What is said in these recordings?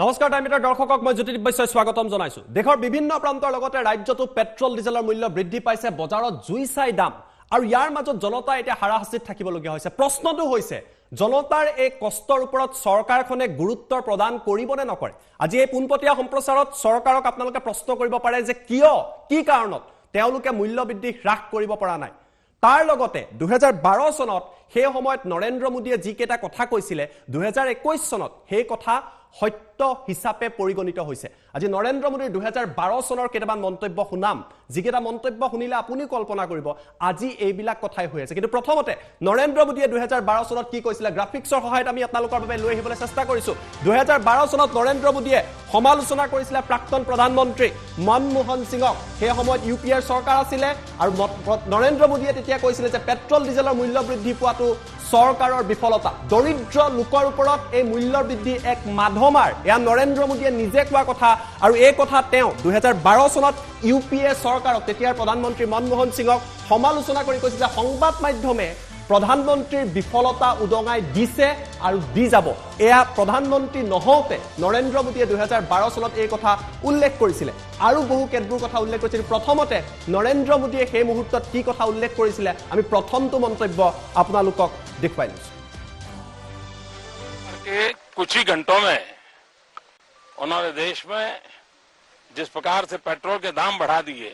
নমস্কাৰ টাইমিটাৰ দৰ্শকক মই জ্যোতি দিব্যই স্বাগতম জনাইছো। দেশৰ বিভিন্ন প্ৰান্তৰ লগতে ৰাজ্যতো পেট্ৰল ডিজেলৰ মূল্য বৃদ্ধি পাইছে, বজাৰত জুই চাই দাম, আৰু ইয়াৰ মাজত জনতা এতিয়া হাৰাহাস্তিত থাকিবলগীয়া হৈছে। প্ৰশ্নটো হৈছে জনতাৰ এই কষ্টৰ ওপৰত চৰকাৰখনে গুৰুত্ব প্ৰদান কৰিব নে নকৰে। আজি এই পোনপটীয়া সম্প্ৰচাৰত চৰকাৰক আপোনালোকে প্ৰশ্ন কৰিব পাৰে যে কিয় কি কাৰণত তেওঁলোকে মূল্য বৃদ্ধি হ্ৰাস কৰিব পৰা নাই। তাৰ লগতে 2012 চনত সেই সময়ত নৰেন্দ্ৰ মোদীয়ে যি কেইটা কথা কৈছিলে 2021 চনত সেই কথা সত্য হিচাপে পৰিগণিত হৈছে। আজি নৰেন্দ্ৰ মোদীৰ 2012 চনৰ কেইটামান মন্তব্য শুনাম, যিকেইটা মন্তব্য শুনিলে আপুনি কল্পনা কৰিব আজি এইবিলাক কথাই হৈ আছে। কিন্তু প্ৰথমতে নৰেন্দ্ৰ মোদীয়ে 2012 চনত কি কৈছিলে গ্ৰাফিক্সৰ সহায়ত আমি আপোনালোকৰ বাবে লৈ আহিবলৈ চেষ্টা কৰিছো। 2012 চনত নৰেন্দ্ৰ মোদীয়ে সমালোচনা কৰিছিলে প্ৰাক্তন প্ৰধানমন্ত্ৰী মনমোহন সিঙক। সেই সময়ত UPAৰ চৰকাৰ আছিলে আৰু নৰেন্দ্ৰ মোদীয়ে তেতিয়া কৈছিলে যে পেট্ৰল ডিজেলৰ মূল্য বৃদ্ধি পোৱাটো চৰকাৰৰ বিফলতা, দৰিদ্ৰ লোকৰ ওপৰত এই মূল্য বৃদ্ধি এক মাধমাৰ। এয়া নৰেন্দ্ৰ মোদীয়ে নিজে কোৱা কথা, আৰু এই কথা তেওঁ 2012 চনত UPA চৰকাৰক তেতিয়াৰ প্ৰধানমন্ত্ৰী মনমোহন সিঙক সমালোচনা কৰি কৈছে যে সংবাদ মাধ্যমে প্ৰধানমন্ত্ৰীৰ বিফলতা উদঙাই দিছে আৰু দি যাব। এয়া প্ৰধানমন্ত্ৰী নহওঁতে নৰেন্দ্ৰ মোদীয়ে 2012 চনত এই কথা উল্লেখ কৰিছিলে, আৰু বহু কেতবোৰ কথা উল্লেখ কৰিছিল। প্ৰথমতে নৰেন্দ্ৰ মোদীয়ে সেই মুহূৰ্তত কি কথা উল্লেখ কৰিছিলে আমি প্ৰথমটো মন্তব্য আপোনালোকক দেখুৱাই লৈছো। कुछ ही घंटों में उन्होंने देश में जिस प्रकार से पेट्रोल के दाम बढ़ा दिए,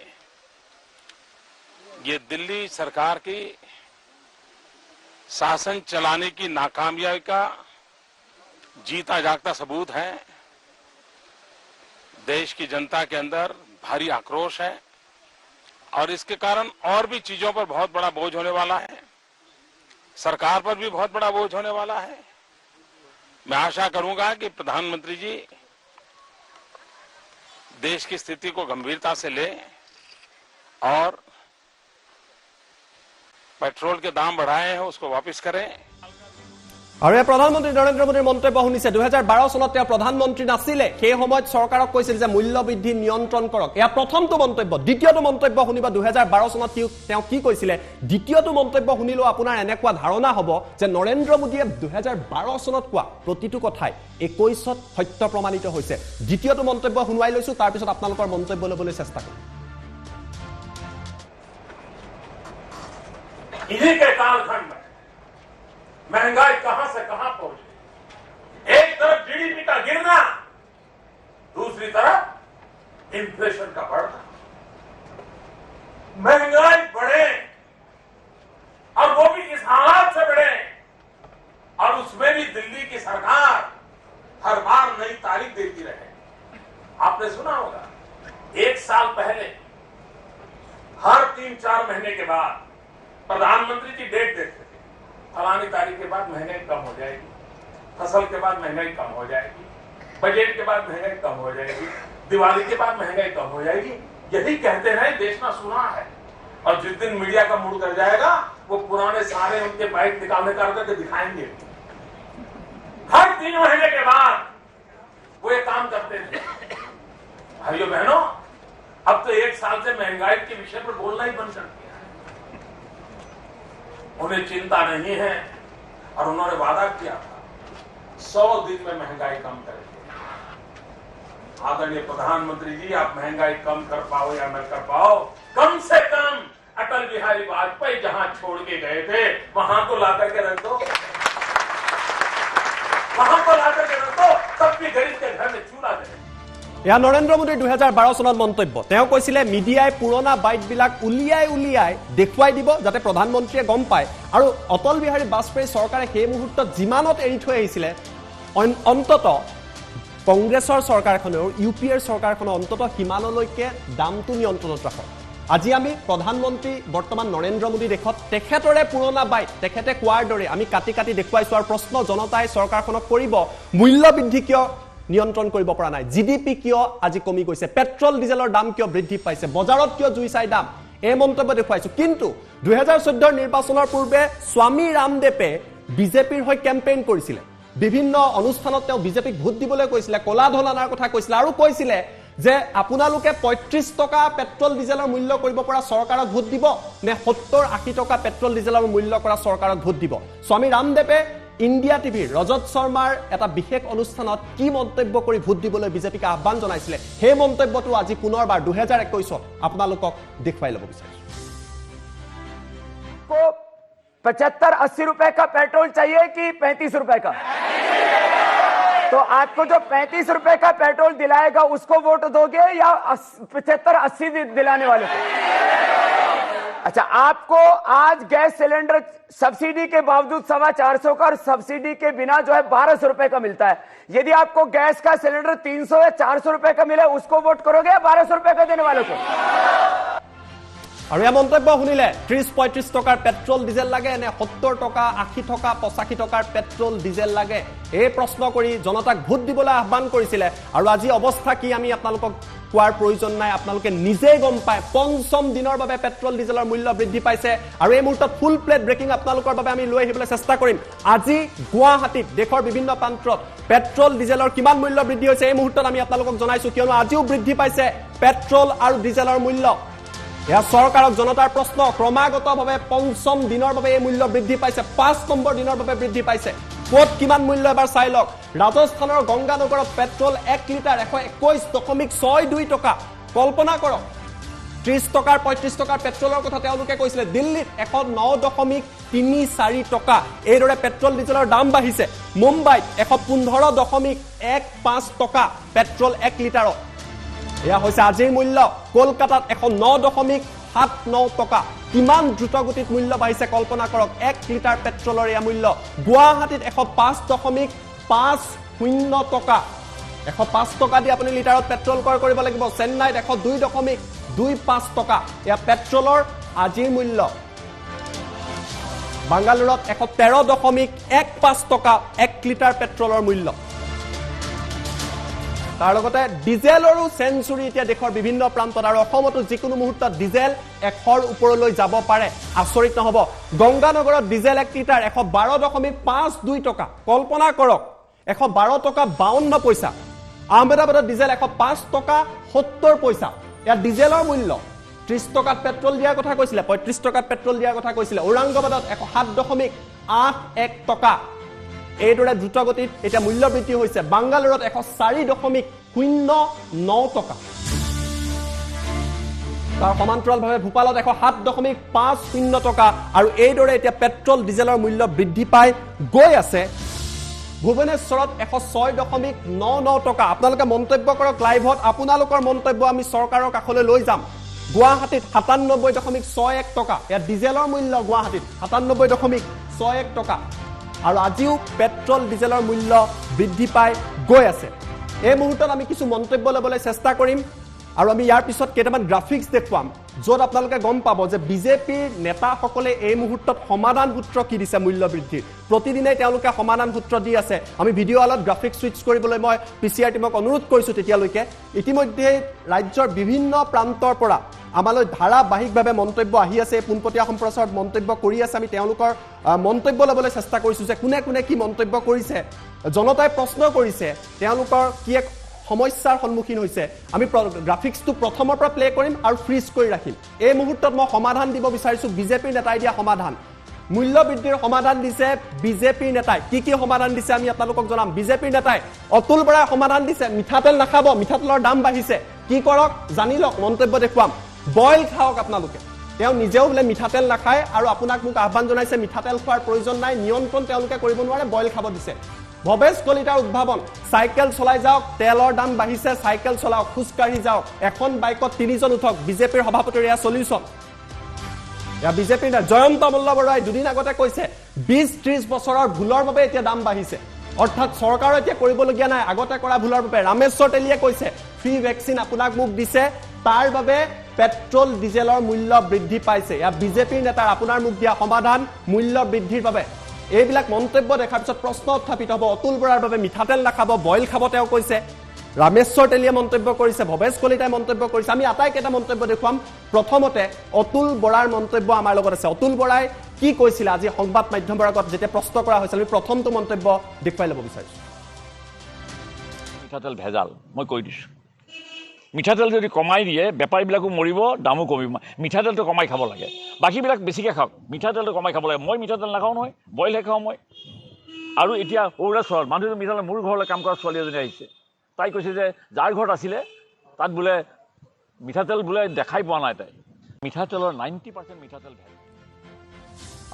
ये दिल्ली सरकार की शासन चलाने की नाकामयाबी का जीता जागता सबूत है। देश की जनता के अंदर भारी आक्रोश है और इसके कारण और भी चीजों पर बहुत बड़ा बोझ होने वाला है, सरकार पर भी बहुत बड़ा बोझ होने वाला है। मैं आशा करूंगा कि प्रधानमंत्री जी देश की स्थिति को गंभीरता से ले और पेट्रोल के दाम बढ़ाए हैं उसको वापस करें। আৰু এই প্ৰধানমন্ত্ৰী নৰেন্দ্ৰ মোদীৰ মন্তব্য শুনিছে। 2012 চনত তেওঁ প্ৰধানমন্ত্ৰী নাছিলে, সেই সময়ত চৰকাৰক কৈছিল যে মূল্য বৃদ্ধি নিয়ন্ত্ৰণ কৰক। এয়া প্ৰথমটো মন্তব্য। দ্বিতীয়টো মন্তব্য শুনিব 2012 চনত তেওঁ কি কৈছিলে। দ্বিতীয়টো মন্তব্য শুনিলেও আপোনাৰ এনেকুৱা ধাৰণা হ'ব যে নৰেন্দ্ৰ মোদীয়ে 2012 চনত কোৱা প্ৰতিটো কথাই 21ত সত্য প্ৰমাণিত হৈছে। দ্বিতীয়টো মন্তব্য শুনুৱাই লৈছো, তাৰপিছত আপোনালোকৰ মন্তব্য ল'বলৈ চেষ্টা কৰিম। इन्हीं के कालखंड में महंगाई कहां से कहां पहुंची। एक तरफ GDP का गिरना, दूसरी तरफ इन्फ्लेशन का बढ़ना। महंगाई बढ़े और वो भी इस हालात से बढ़े, और उसमें भी दिल्ली की सरकार हर बार नई तारीख देती रहे। आपने सुना होगा 1 साल पहले हर 3-4 महीने के बाद प्रधानमंत्री जी डेट देते थे, फलानी तारीख के बाद महंगाई कम हो जाएगी, फसल के बाद महंगाई कम हो जाएगी, बजट के बाद महंगाई कम हो जाएगी, दिवाली के बाद महंगाई कम हो जाएगी। यही कहते रहे, देश ना सुना है। और जिस दिन मीडिया का मूड कर जाएगा वो पुराने सारे उनके बाइक निकालने करके दिखाएंगे। हर 3 महीने के बाद वो ये काम करते थे। भाइयों बहनों, अब तो 1 साल से महंगाई के विषय पर बोलना ही बंद कर दिया। उन्हें चिंता नहीं है और उन्होंने वादा किया था 100 दिन में महंगाई कम करेंगे। आदरणीय प्रधानमंत्री जी, आप महंगाई कम कर पाओ या न कर पाओ, कम से कम अटल बिहारी वाजपेयी जहां छोड़ के गए थे वहां तो ला करके रख दो, वहां तो ला करके रख दो, तब भी गरीब के घर में चूल्हा दे। এয়া নৰেন্দ্ৰ মোদীৰ 2012 চনত মন্তব্য। তেওঁ কৈছিলে মিডিয়াই পুৰণা বাইটবিলাক উলিয়াই দেখুৱাই দিব যাতে প্ৰধানমন্ত্ৰীয়ে গম পায়, আৰু অটল বিহাৰী বাজপেয়ী চৰকাৰে সেই মুহূৰ্তত যিমানত এৰি থৈ আহিছিলে অন্তত কংগ্ৰেছৰ চৰকাৰখনেও UPAৰ চৰকাৰখনে অন্তত সিমানলৈকে দামটো নিয়ন্ত্ৰণত ৰাখক। আজি আমি প্ৰধানমন্ত্ৰী বৰ্তমান নৰেন্দ্ৰ মোদী দেশত তেখেতৰে পুৰণা বাইট তেখেতে কোৱাৰ দৰে আমি কাটি দেখুৱাইছো, আৰু প্ৰশ্ন জনতাই চৰকাৰখনক কৰিব মূল্য বৃদ্ধি কিয় নিয়ন্ত্ৰণ কৰিব পৰা নাই, GDP কিয় আজি কমি গৈছে, পেট্ৰল ডিজেলৰ দাম কিয় বৃদ্ধি পাইছে, বজাৰত কিয় জুই চাই দাম, এই মন্তব্য দেখুৱাইছো। কিন্তু 2014 নিৰ্বাচনৰ পূৰ্বে স্বামী ৰামদেৱে বিজেপিৰ হৈ কেম্পেইন কৰিছিলে, বিভিন্ন অনুষ্ঠানত তেওঁ বিজেপিক ভোট দিবলৈ কৈছিলে, কলা ধন আনাৰ কথা কৈছিলে, আৰু কৈছিলে যে আপোনালোকে 35 টকা পেট্ৰল ডিজেলৰ মূল্য কৰিব পৰা চৰকাৰক ভোট দিব নে 70-80 টকা পেট্ৰল ডিজেলৰ মূল্য কৰা চৰকাৰক ভোট দিব। স্বামী ৰামদেৱে ইণ্ডিয়া টিভিৰ ৰজত শৰ্মাৰ এটা বিশেষ অনুষ্ঠানত কি মন্তব্য কৰি ভোট দিবলৈ বিজেপিক আহ্বান জনাইছিলে সেই মন্তব্যটো আজি পুনৰবাৰ 2021 আপোনালোকক দেখুৱাই ল'ব বিচাৰিছো को 75-80 रुपए का पेट्रोल चाहिए कि 35 रुपए का? तो आपको जो 35 रुपए का पेट्रोल दिलाएगा उसको वोट दोगे या 75-80 दिलाने वाले को? अच्छा, आपको आज गैस सिलेंडर सब्सिडी के बावजूद 450 का और सब्सिडी के बिना जो है 1200 रुपए का मिलता है। यदि आपको गैस का सिलेंडर 300 या 400 रुपए का मिले उसको वोट करोगे या 1200 रुपए का देने वालों को? আৰু এই মন্তব্য শুনিলে 30-35 টকাৰ পেট্ৰল ডিজেল লাগে নে 70 টকা 80 টকা 85 টকাৰ পেট্ৰল ডিজেল লাগে এই প্ৰশ্ন কৰি জনতাক ভোট দিবলৈ আহ্বান কৰিছিলে আৰু আজি অৱস্থা কি আমি আপোনালোকক কোৱাৰ প্ৰয়োজন নাই আপোনালোকে নিজেই গম পায় পঞ্চম দিনৰ বাবে পেট্ৰল ডিজেলৰ মূল্য বৃদ্ধি পাইছে আৰু এই মুহূৰ্তত ফুল প্লেট ব্ৰেকিং আপোনালোকৰ বাবে আমি লৈ আহিবলৈ চেষ্টা কৰিম আজি গুৱাহাটীত দেশৰ বিভিন্ন প্ৰান্তত পেট্ৰল ডিজেলৰ কিমান মূল্য বৃদ্ধি হৈছে এই মুহূৰ্তত আমি আপোনালোকক জনাইছো কিয়নো আজিও বৃদ্ধি পাইছে পেট্ৰল আৰু ডিজেলৰ মূল্য या सरकारक जनतार प्रश्न क्रमागतভাৱে पंचम दिনৰ বাবে এই মূল্য বৃদ্ধি পাইছে 5 নম্বৰ দিনৰ বাবে বৃদ্ধি পাইছে কোট কিমান মূল্য এবাৰ চাই লওক ৰাজস্থানৰ গংগানগৰত পেট্ৰল 1 লিটাৰ 121.62 টকা কল্পনা কৰক 30 টকাৰ 35 টকাৰ পেট্ৰলৰ কথা তেওঁলোকে কৈছিলে দিল্লীত 109.34 টকা এইদৰে পেট্ৰল ডিজেলৰ দাম বাঢ়িছে মুম্বাইত 115.15 টকা পেট্ৰল 1 লিটাৰত এয়া হৈছে আজিৰ মূল্য কলকাতাত 109.79 টকা কিমান দ্ৰুতগতিত মূল্য বাঢ়িছে কল্পনা কৰক 1 লিটাৰ পেট্ৰলৰ এয়া মূল্য গুৱাহাটীত 105.50 টকা 105 টকা দি আপুনি লিটাৰত পেট্ৰল ক্ৰয় কৰিব লাগিব চেন্নাইত 102.25 টকা এয়া পেট্ৰলৰ আজিৰ মূল্য বাংগালুৰুত 113.15 টকা 1 লিটাৰ পেট্ৰলৰ মূল্য তাৰ লগতে ডিজেলৰো সেঞ্চুৰি এতিয়া দেশৰ বিভিন্ন প্ৰান্তত আৰু অসমতো যিকোনো মুহূৰ্তত ডিজেল 100ৰ ওপৰলৈ যাব পাৰে আচৰিত নহব গংগানগৰত ডিজেল 1 লিটাৰ 112.52 টকা কল্পনা কৰক 112 টকা 52 পইচা আহমেদাবাদত ডিজেল 105 টকা 70 পইচা ইয়াৰ ডিজেলৰ মূল্য 30 টকাত পেট্ৰল দিয়াৰ কথা কৈছিলে 35 টকাত পেট্ৰল দিয়াৰ কথা কৈছিলে ঔৰংগাবাদত 107.81 টকা এইদৰে দ্ৰুতগতিত এটা মূল্য বৃদ্ধি হৈছে বাংগালুৰুত 104.09 টকা তাৰ সমান্তৰালভাৱে ভূপালত 107.50 টকা আৰু এইদৰে এতিয়া পেট্ৰল ডিজেলৰ মূল্য বৃদ্ধি পাই গৈ আছে ভুৱনেশ্বৰত 106.99 টকা আপোনালোকে মন্তব্য কৰক লাইভত আপোনালোকৰ মন্তব্য আমি চৰকাৰৰ কাষলৈ লৈ যাম গুৱাহাটীত 97.61 টকা এয়া ডিজেলৰ মূল্য গুৱাহাটীত 97.61 টকা আৰু আজিও পেট্ৰল ডিজেলৰ মূল্য বৃদ্ধি পাই গৈ আছে এই মুহূৰ্তত আমি কিছু মন্তব্য ল'বলৈ চেষ্টা কৰিম আৰু আমি ইয়াৰ পিছত কেইটামান গ্ৰাফিক্স দেখুৱাম য'ত আপোনালোকে গম পাব যে বিজেপিৰ নেতাসকলে এই মুহূৰ্তত সমাধান সূত্ৰ কি দিছে মূল্য বৃদ্ধিৰ প্ৰতিদিনে তেওঁলোকে সমাধান সূত্ৰ দি আছে আমি ভিডিঅ' আলত গ্ৰাফিক্স সুইচ কৰিবলৈ মই পিচিআৰ টিমক অনুৰোধ কৰিছো তেতিয়ালৈকে ইতিমধ্যে ৰাজ্যৰ বিভিন্ন প্ৰান্তৰ পৰা আমালৈ ধাৰাবাহিকভাৱে মন্তব্য আহি আছে পোনপটীয়া সম্প্ৰচাৰত মন্তব্য কৰি আছে আমি তেওঁলোকৰ মন্তব্য ল'বলৈ চেষ্টা কৰিছো যে কোনে কোনে কি মন্তব্য কৰিছে জনতাই প্ৰশ্ন কৰিছে তেওঁলোকৰ কি এক সমস্যাৰ সন্মুখীন হৈছে আমি গ্ৰাফিক্সটো প্ৰথমৰ পৰা প্লে কৰিম আৰু ফ্ৰিজ কৰি ৰাখিম এই মুহূৰ্তত মই সমাধান দিব বিচাৰিছো বিজেপিৰ নেতাই দিয়া সমাধান মূল্য বৃদ্ধিৰ সমাধান দিছে বিজেপিৰ নেতাই কি কি সমাধান দিছে আমি আপোনালোকক জনাম বিজেপিৰ নেতাই অতুল বৰাই সমাধান দিছে মিঠাতেল নাখাব মিঠাতেলৰ দাম বাঢ়িছে কি কৰক জানি লওক মন্তব্য দেখুৱাম বইল খাওক আপোনালোকে তেওঁ নিজেও বোলে মিঠাতেল নাখায় আৰু আপোনাক মোক আহ্বান জনাইছে মিঠাতেল খোৱাৰ প্ৰয়োজন নাই নিয়ন্ত্ৰণ তেওঁলোকে কৰিব নোৱাৰে বইল খাব দিছে ভৱেশ কলিতাৰ উদ্ভাৱন সাইকেল চলাই যাওক তেলৰ দাম বাঢ়িছে সাইকেল চলাওক খুজকাঢ়ি যাওক এখন বাইকত 3 জন উঠক বিজেপিৰ সভাপতিৰ এয়া সলিউশন या বিজেপিৰ জয়ন্ত মল্লবৰাই দুদিন আগতে কৈছে 20-30 বছৰৰ ভুলৰ বাবে এতিয়া দাম বাঢ়িছে অৰ্থাৎ চৰকাৰৰ এতিয়া কৰিবলগীয়া নাই আগতে কৰা ভুলৰ বাবে ৰামেশ্বৰ তেলিয়ে কৈছে ফ্ৰী ভ্যাকচিন আপোনাক মোক দিছে তাৰ বাবে পেট্ৰল ডিজেলৰ মূল্য বৃদ্ধি পাইছে या বিজেপিৰ নেতাৰ আপোনাৰ মোক দিয়া সমাধান মূল্য বৃদ্ধিৰ বাবে এইবিলাক মন্তব্য দেখাৰ পিছত প্ৰশ্ন উত্থাপিত হ'ব অতুল বৰাৰ বাবে মিঠাতেল নাখাব বইল খাব তেওঁ কৈছে ৰামেশ্বৰ তেলিয়ে মন্তব্য কৰিছে ভৱেশ কলিতাই মন্তব্য কৰিছে আমি আটাইকেইটা মন্তব্য দেখুৱাম প্ৰথমতে অতুল বৰাৰ মন্তব্য আমাৰ লগত আছে অতুল বৰাই কি কৈছিল আজি সংবাদ মাধ্যমৰ আগত যেতিয়া প্ৰশ্ন কৰা হৈছিল আমি প্ৰথমটো মন্তব্য দেখুৱাই ল'ব বিচাৰিছো মিঠাতেল ভেজাল মই কৈ দিছো মিঠাতেল যদি কমাই দিয়ে বেপাৰীবিলাকো মৰিব দামো কমিব মিঠাতেলটো কমাই খাব লাগে বাকীবিলাক বেছিকৈ খাওক মিঠাতেলটো কমাই খাব লাগে মই মিঠাতেল নাখাওঁ নহয় বইলহে খাওঁ মই আৰু এতিয়া অৰুণাচলত মানুহজন মিঠাতেল মোৰ ঘৰলৈ কাম কৰা ছোৱালী এজনী আহিছে, তাই কৈছে যে যাৰ ঘৰত আছিলে তাত বোলে মিঠাতেল বোলে দেখাই পোৱা নাই তাই। মিঠাতেলৰ 90% মিঠাতেল ভেজাল।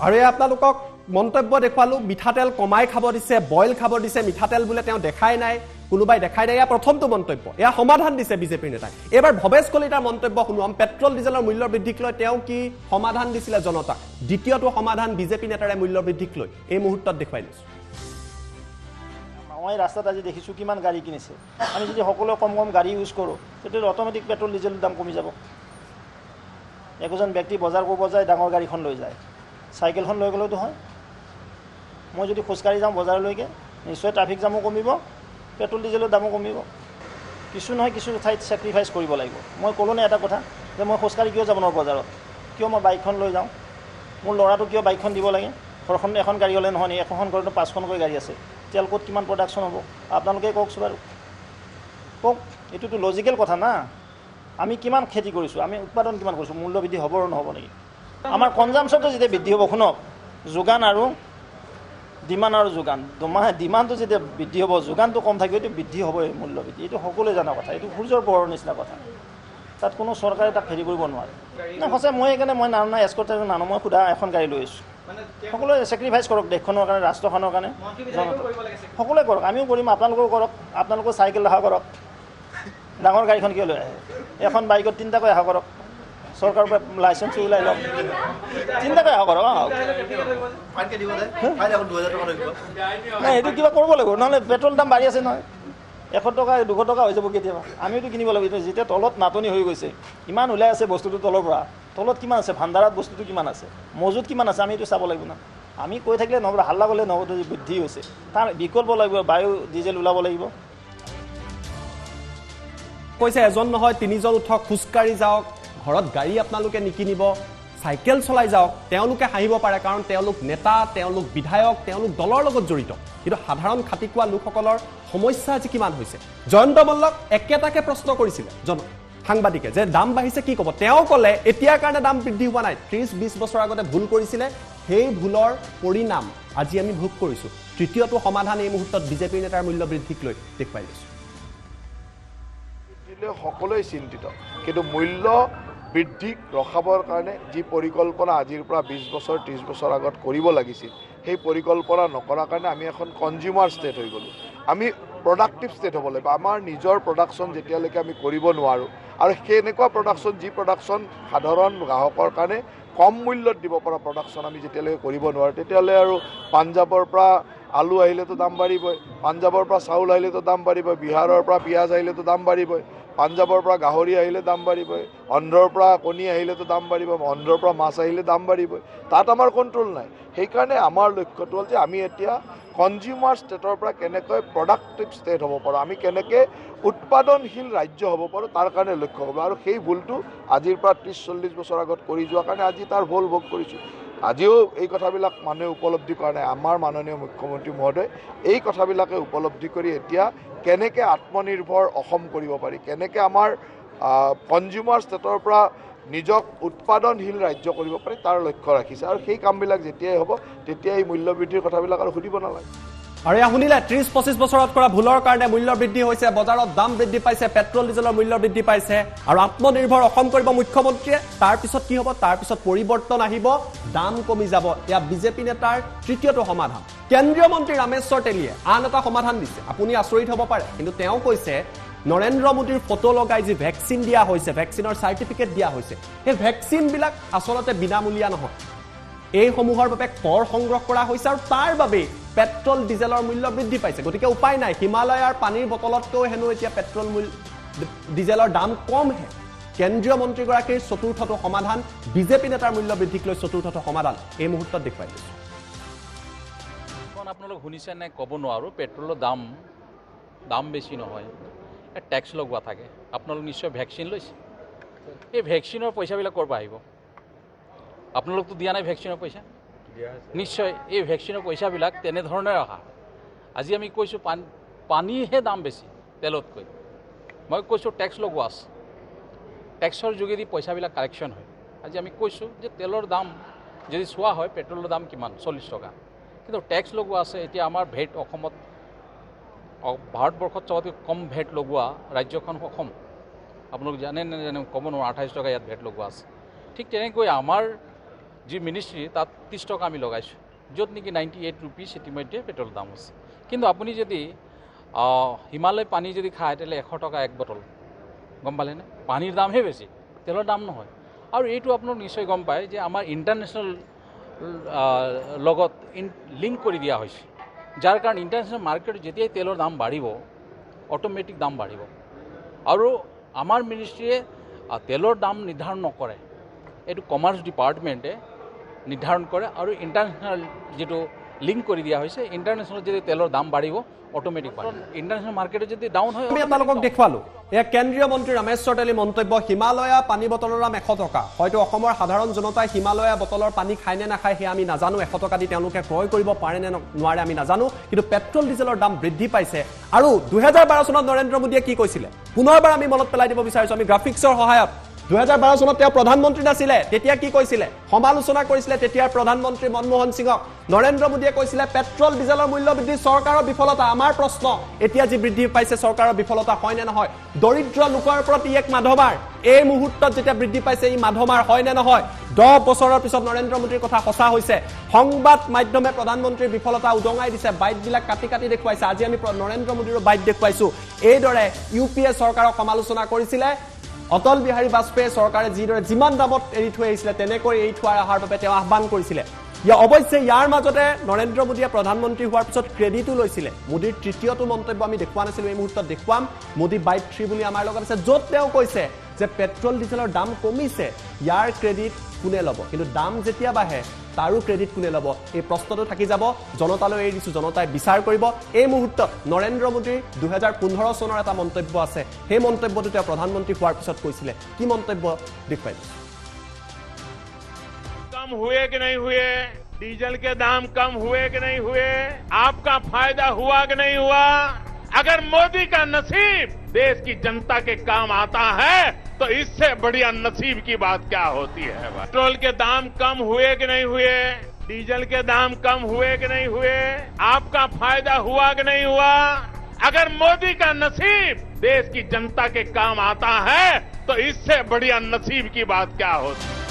আৰু এই আপোনালোকক মন্তব্য দেখুৱালো, মিঠাতেল কমাই খাব দিছে, বইল খাব দিছে, মিঠাতেল বোলে তেওঁ দেখাই নাই, কোনোবাই দেখাই নাই। এয়া প্ৰথমটো মন্তব্য, এয়া সমাধান দিছে বিজেপিৰ নেতাই। এইবাৰ ভৱেশ কলিতাৰ মন্তব্য শুনোম, পেট্ৰল ডিজেলৰ মূল্য বৃদ্ধিক লৈ তেওঁ কি সমাধান দিছিলে জনতাক। দ্বিতীয়টো সমাধান বিজেপি নেতাৰে মূল্য বৃদ্ধিক লৈ এই মুহূৰ্তত দেখুৱাই দিছোঁ। মই ৰাস্তাত আজি দেখিছোঁ কিমান গাড়ী কিনিছে। আমি যদি সকলোৱে কম কম গাড়ী ইউজ কৰোঁ তেতিয়াহ'লে অট'মেটিক পেট্ৰল ডিজেলৰ দাম কমি যাব। একোজন ব্যক্তি বজাৰ কৰিব যায়, ডাঙৰ গাড়ীখন লৈ যায়, চাইকেলখন লৈ গ'লেওতো হয়। মই যদি খোজকাঢ়ি যাওঁ বজাৰলৈকে, নিশ্চয় ট্ৰাফিক জামো কমিব, পেট্ৰল ডিজেলৰ দামো কমিব। কিছু নহয় কিছু ঠাইত ছেক্ৰিফাইচ কৰিব লাগিব। মই ক'লোঁ নে এটা কথা যে মই খোজকাঢ়ি কিয় যাব নোৱাৰোঁ বজাৰত, কিয় মই বাইকখন লৈ যাওঁ, মোৰ ল'ৰাটো কিয় বাইকখন দিব লাগে। ঘৰখন এখন গাড়ী হ'লে নহয়, এখন ঘৰতো 5খনকৈ গাড়ী আছে, তেল ক'ত কিমান প্ৰডাকশ্যন হ'ব আপোনালোকে কওকচোন বাৰু, কওক। এইটোতো লজিকেল কথা না। আমি কিমান খেতি কৰিছোঁ, আমি উৎপাদন কিমান কৰিছোঁ, মূল্য বৃদ্ধি হ'ব আৰু নহ'ব নেকি? আমাৰ কনজামশ্যনটো যেতিয়া বৃদ্ধি হ'ব, শুনক, যোগান আৰু ডিমাণ্ড আৰু যোগান, ডিমাণ্ডটো যেতিয়া বৃদ্ধি হ'ব, যোগানটো কম থাকিব, এইটো বৃদ্ধি হ'বই মূল্য বৃদ্ধি। এইটো সকলোৱে জনা কথা, এইটো সূৰ্যৰ পোহৰৰ নিচিনা কথা। তাত কোনো চৰকাৰে তাক হেৰি কৰিব নোৱাৰে। নাই সঁচাই মই সেইকাৰণে মই নানো, এস্কৰ্ট নানো, মই সুধা এখন গাড়ী লৈ আছোঁ। সকলোৱে ছেক্ৰিফাইচ কৰক দেশখনৰ কাৰণে, ৰাষ্ট্ৰখনৰ কাৰণে, সকলোৱে কৰক, আমিও কৰিম, আপোনালোকেও কৰক। আপোনালোকেও চাইকেল অহা কৰক, ডাঙৰ গাড়ীখন কিয় লৈ আহে, এখন বাইকত 3টাকৈ অহা কৰক, চৰকাৰৰ পৰা লাইচেঞ্চ ওলাই লওক, 3টাকৈ অহা কৰক। নাই সেইটো কিবা কৰিব লাগিব, নহ'লে পেট্ৰল দাম বাঢ়ি আছে নহয়, 100 টকা 200 টকা হৈ যাব কেতিয়াবা। আমিওতো কিনিব লাগিব। যেতিয়া তলত নাটনি হৈ গৈছে, ইমান ওলাই আছে বস্তুটো তলৰ পৰা, তলত কিমান আছে, ভাণ্ডাৰত বস্তুটো কিমান আছে, মজুত কিমান আছে, আমি এইটো চাব লাগিব না। আমি কৈ থাকিলে নহ'ব, হাল্লা কৰিলে নহ'ব। বৃদ্ধি হৈছে, তাৰ বিকল্প লাগিব, বায়ু ডিজেল ওলাব লাগিব। কৈছে এজন নহয় 3জন উঠক, খোজকাঢ়ি যাওক, ঘৰত গাড়ী আপোনালোকে নিকিনিব, চাইকেল চলাই যাওক। তেওঁলোকে হাঁহিব পাৰে কাৰণ তেওঁলোক নেতা, তেওঁলোক বিধায়ক, তেওঁলোক দলৰ লগত জড়িত। কিন্তু সাধাৰণ খাটি খোৱা লোকসকলৰ সমস্যা আজি কিমান হৈছে। জয়ন্ত মল্লক একেটাকে প্ৰশ্ন কৰিছিলে সাংবাদিকে যে দাম বাঢ়িছে কি ক'ব। তেওঁ ক'লে এতিয়াৰ কাৰণে দাম বৃদ্ধি হোৱা নাই, 30-20 বছৰ আগতে ভুল কৰিছিলে, সেই ভুলৰ পৰিণাম আজি আমি ভোগ কৰিছোঁ। তৃতীয়টো সমাধান এই মুহূৰ্তত বিজেপিৰ নেতাৰ মূল্য বৃদ্ধিক লৈ দেখুৱাই দিছোঁ। সকলোৱে চিন্তিত, কিন্তু মূল্য বৃদ্ধিক ৰখাবৰ কাৰণে যি পৰিকল্পনা আজিৰ পৰা 20 বছৰ 30 বছৰ আগত কৰিব লাগিছিল, সেই পৰিকল্পনা নকৰাৰ কাৰণে আমি এখন কনজিউমাৰ ষ্টেট হৈ গ'লোঁ। আমি প্ৰডাক্টিভ ষ্টেট হ'ব লাগিব। আমাৰ নিজৰ প্ৰডাকশ্যন যেতিয়ালৈকে আমি কৰিব নোৱাৰোঁ, আৰু সেনেকুৱা প্ৰডাকশ্যন যি প্ৰডাকশ্যন সাধাৰণ গ্ৰাহকৰ কাৰণে কম মূল্যত দিব পৰা প্ৰডাকশ্যন আমি যেতিয়ালৈকে কৰিব নোৱাৰোঁ, তেতিয়াহ'লে আৰু পাঞ্জাৱৰ পৰা আলু আহিলেতো দাম বাঢ়িবই, পাঞ্জাৱৰ পৰা চাউল আহিলেতো দাম বাঢ়িবই, বিহাৰৰ পৰা পিঁয়াজ আহিলেতো দাম বাঢ়িবই, পাঞ্জাৱৰ পৰা গাহৰি আহিলে দাম বাঢ়িবই, অন্ধ্ৰৰ পৰা কণী আহিলেতো দাম বাঢ়িব, অন্ধ্ৰৰ পৰা মাছ আহিলে দাম বাঢ়িবই। তাত আমাৰ কণ্ট্ৰল নাই। সেইকাৰণে আমাৰ লক্ষ্যটো হ'ল যে আমি এতিয়া কনজিউমাৰ ষ্টেটৰ পৰা কেনেকৈ প্ৰডাক্টিভ ষ্টেট হ'ব পাৰোঁ, আমি কেনেকৈ উৎপাদনশীল ৰাজ্য হ'ব পাৰোঁ, তাৰ কাৰণে লক্ষ্য হ'ব। আৰু সেই ভুলটো আজিৰ পৰা 30-40 বছৰ আগত কৰি যোৱাৰ কাৰণে আজি তাৰ ভুল ভোগ কৰিছোঁ। আজিও এই কথাবিলাক মানুহে উপলব্ধি কৰা নাই। আমাৰ মাননীয় মুখ্যমন্ত্ৰী মহোদয় এই কথাবিলাকে উপলব্ধি কৰি এতিয়া কেনেকৈ আত্মনিৰ্ভৰ অসম কৰিব পাৰি, কেনেকৈ আমাৰ কনজিউমাৰ ষ্টেটৰ পৰা নিজক উৎপাদনশীল ৰাজ্য কৰিব পাৰি, তাৰ লক্ষ্য ৰাখিছে। আৰু সেই কামবিলাক যেতিয়াই হ'ব তেতিয়া এই মূল্য বৃদ্ধিৰ কথাবিলাক আৰু সুধিব নালাগে। আৰু এয়া শুনিলে 30-25 বছৰত কৰা ভুলৰ কাৰণে মূল্য বৃদ্ধি হৈছে, বজাৰত দাম বৃদ্ধি পাইছে, পেট্ৰল ডিজেলৰ মূল্য বৃদ্ধি পাইছে, আৰু আত্মনিৰ্ভৰ অসম কৰিব মুখ্যমন্ত্ৰীয়ে। তাৰপিছত কি হ'ব, তাৰপিছত পৰিৱৰ্তন আহিব, দাম কমি যাব। এয়া বিজেপি নেতাৰ তৃতীয়টো সমাধান। কেন্দ্ৰীয় মন্ত্ৰী ৰামেশ্বৰ তেলীয়ে আন এটা সমাধান দিছে। আপুনি আচৰিত হ'ব পাৰে, কিন্তু তেওঁ কৈছে নৰেন্দ্ৰ মোদীৰ ফটো লগাই যি ভেকচিন দিয়া হৈছে, ভেকচিনৰ চাৰ্টিফিকেট দিয়া হৈছে, সেই ভেকচিনবিলাক আচলতে বিনামূলীয়া নহয়। এইসমূহৰ বাবে কৰ সংগ্ৰহ কৰা হৈছে, আৰু তাৰ বাবেই পেট্ৰল ডিজেলৰ মূল্য বৃদ্ধি পাইছে। গতিকে উপায় নাই, হিমালয়াৰ পানীৰ বটলতকৈও হেনো এতিয়া পেট্ৰল ডিজেলৰ দাম কমহে। কেন্দ্ৰীয় মন্ত্ৰীগৰাকীৰ চতুৰ্থটো সমাধান, বিজেপি নেতাৰ মূল্য বৃদ্ধিক লৈ চতুৰ্থটো সমাধান এই মুহূৰ্তত দেখুৱাই দিছোঁ। আপোনালোক শুনিছে নে ক'ব নোৱাৰোঁ, পেট্ৰলৰ দাম বেছি নহয়, টেক্স লগোৱা থাকে। আপোনালোক নিশ্চয় ভেকচিন লৈছে, এই ভেকচিনৰ পইচাবিলাক ক'ৰ পৰা আহিব? আপোনালোকতো দিয়া নাই ভেকচিনৰ পইচা, নিশ্চয় এই ভেকচিনৰ পইচাবিলাক তেনেধৰণে অহা। আজি আমি কৈছোঁ পানীহে দাম বেছি তেলতকৈ, মই কৈছোঁ টেক্স লগোৱা আছে, টেক্সৰ যোগেদি পইচাবিলাক কালেকশ্যন হয়। আজি আমি কৈছোঁ যে তেলৰ দাম যদি চোৱা হয়, পেট্ৰলৰ দাম কিমান 40 টকা, কিন্তু কিন্তু টেক্স লগোৱা আছে। এতিয়া আমাৰ ভেট অসমত ভাৰতবৰ্ষত চবতকৈ কম ভেট লগোৱা ৰাজ্যখন অসম। আপোনালোক জানে নে জানে ক'ব নোৱাৰোঁ, 28 টকা ইয়াত ভেট লগোৱা আছে। ঠিক তেনেকৈ আমাৰ যি মিনিষ্ট্ৰী তাত 30 টকা আমি লগাইছোঁ, য'ত নেকি 98 ৰুপিজ ইতিমধ্যে পেট্ৰলৰ দাম আছে। কিন্তু আপুনি যদি হিমালয় পানী যদি খায় তেতিয়াহ'লে 100 টকা এক বটল, গম পালেনে? পানীৰ দামহে বেছি, তেলৰ দাম নহয়। আৰু এইটো আপোনালোক নিশ্চয় গম পায় যে আমাৰ ইণ্টাৰনেশ্যনেল লগত লিংক কৰি দিয়া হৈছে, যাৰ কাৰণে ইণ্টাৰনেশ্যনেল মাৰ্কেটত যেতিয়াই তেলৰ দাম বাঢ়িব অট'মেটিক দাম বাঢ়িব। আৰু আমাৰ মিনিষ্ট্ৰীয়ে তেলৰ দাম নিৰ্ধাৰণ নকৰে, এইটো কমাৰ্চ ডিপাৰ্টমেণ্টে নিৰ্ধাৰণ কৰে। আৰু ইণ্টাৰনেশ্যনেল যিটো লিংক কৰি দিয়া হৈছে, ইণ্টাৰনেশ্যনেল যদি তেলৰ দাম বাঢ়িব অট'মেটিক বাঢ়িব। ইণ্টাৰনেশ্যনেল মাৰ্কেটত যদি ডাউন হয়, আমি আপোনালোকক দেখুৱালো এয়া কেন্দ্ৰীয় মন্ত্ৰী ৰমেশ্বৰ তেলী মন্তব্য। হিমালয়া পানী বটলৰ দাম 100 টকা। হয়তো অসমৰ সাধাৰণ জনতাই হিমালয়া বটলৰ পানী খায় নে নাখায় সেয়া আমি নাজানো, 100 টকা দি তেওঁলোকে ক্ৰয় কৰিব পাৰে নে নোৱাৰে আমি নাজানো। কিন্তু পেট্ৰল ডিজেলৰ দাম বৃদ্ধি পাইছে। আৰু 2012 চনত নৰেন্দ্ৰ মোদীয়ে কি কৈছিলে, পুনৰবাৰ আমি মনত পেলাই দিব বিচাৰিছো আমি গ্ৰাফিক্সৰ সহায়ত। 2012 চনত তেওঁ প্ৰধানমন্ত্ৰী নাছিলে, তেতিয়া কি কৈছিলে, সমালোচনা কৰিছিলে তেতিয়াৰ প্ৰধানমন্ত্ৰী মনমোহন সিঙক। নৰেন্দ্ৰ মোদীয়ে কৈছিলে পেট্ৰল ডিজেলৰ মূল্য বৃদ্ধি চৰকাৰৰ বিফলতা। আমাৰ প্ৰশ্ন, এতিয়া যি বৃদ্ধি পাইছে চৰকাৰৰ বিফলতা হয় নে নহয়? দৰিদ্ৰ লোকৰ ওপৰত ই এক মাধমাৰ। এই মুহূৰ্তত যেতিয়া বৃদ্ধি পাইছে ই মাধমাৰ হয় নে নহয়? 10 বছৰৰ পিছত নৰেন্দ্ৰ মোদীৰ কথা সঁচা হৈছে। সংবাদ মাধ্যমে প্ৰধানমন্ত্ৰীৰ বিফলতা উদঙাই দিছে, বাইটবিলাক কাটি কাটি দেখুৱাইছে। আজি আমি নৰেন্দ্ৰ মোদীৰো বাইট দেখুৱাইছো। এইদৰে ইউপিএ চৰকাৰক সমালোচনা কৰিছিলে। অটল বিহাৰী বাজপেয়ী চৰকাৰে যিদৰে যিমান দামত এৰি থৈ আহিছিলে তেনেকৈ এৰি থোৱাৰ অহাৰ বাবে তেওঁ আহ্বান কৰিছিলে। অৱশ্যে ইয়াৰ মাজতে নৰেন্দ্ৰ মোদীয়ে প্ৰধানমন্ত্ৰী হোৱাৰ পিছত ক্ৰেডিটো লৈছিলে। মোদীৰ তৃতীয়টো মন্তব্য আমি দেখুওৱা নাছিলো, এই মুহূৰ্তত দেখুৱাম। মোদী বাইট 3 বুলি আমাৰ লগত আছে, য'ত তেওঁ কৈছে যে পেট্ৰল ডিজেলৰ দাম কমিছে, ইয়াৰ ক্ৰেডিট কোনে ল'ব? কিন্তু দাম যেতিয়া বাঢ়ে তাৰো ক্ৰেডিট কোনে ল'ব? এই প্ৰশ্নটো থাকি যাব। জনতালৈ এৰি দিছো, জনতাই বিচাৰ কৰিব। এই মুহূৰ্তত নৰেন্দ্ৰ মোদীৰ 2015 চনৰ এটা মন্তব্য আছে, সেই মন্তব্যটো তেওঁ প্ৰধানমন্ত্ৰী হোৱাৰ পিছত কৈছিলে। কি মন্তব্য দেখুৱাই দিছো। कम हुए कि नहीं हुए, डीजल के दाम कम हुए कि नहीं हुए, आपका फायदा हुआ कि नहीं हुआ? अगर मोदी का नसीब देश की जनता के काम आता है तो इससे बढ़िया नसीब की बात क्या होती है? पेट्रोल के दाम कम हुए कि नहीं हुए, डीजल के दाम कम हुए कि नहीं हुए, आपका फायदा हुआ कि नहीं हुआ? अगर मोदी का नसीब देश की जनता के काम आता है तो इससे बढ़िया नसीब की बात क्या होती है?